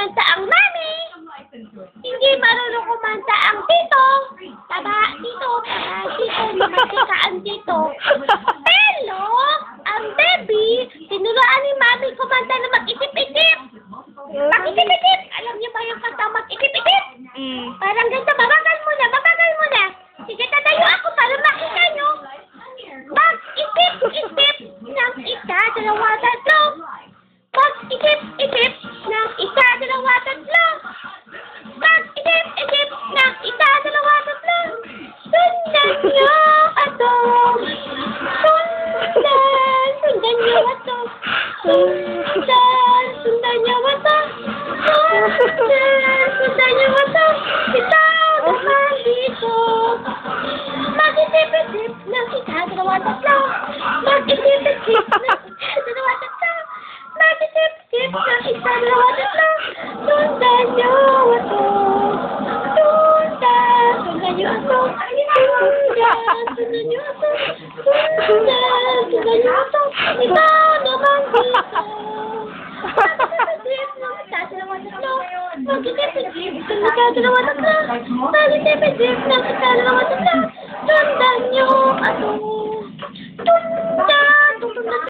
kumanta ang mami. Hindi marunong kumanta ang tito. Taba, tito, mamantika ang tito. Pero, ang baby, tinuruan ni mami kumanta na mag-isip-isip. Mag-isip-isip! Alam niyo ba yung kanta mag-isip-isip? Parang ganito, babagal muna. Sige, tatayo ako para makita nyo. Mag-isip-isip ng isa, dalawa, tatlo. Mag-isip-isip ng isa, dalawa, tatlo. Mag-isip-isip ng isa, dalawa, tatlo. Sundan nyo ato. Sundan nyo ato. Sundan nyo ato. Sundan nyo ato. Bitaw naman dito. Mag-isip-isip ng isa, dalawa, tatlo. Mag-isip-isip ng isa, dalawa, tatlo. Mag-isip-isip ng isa, dalawa, tatlo. Sundan nyo ato. Sundan nyo ato. Sundan nyo ato. Sundan nyo ato. Bitaw naman dito. Mag-isip-isip ng isa, dalawa, tatlo. Mag-isip-isip ng isa, dalawa, tatlo. Mag-isip-isip ng isa, dalawa, tatlo. Sundan nyo ato.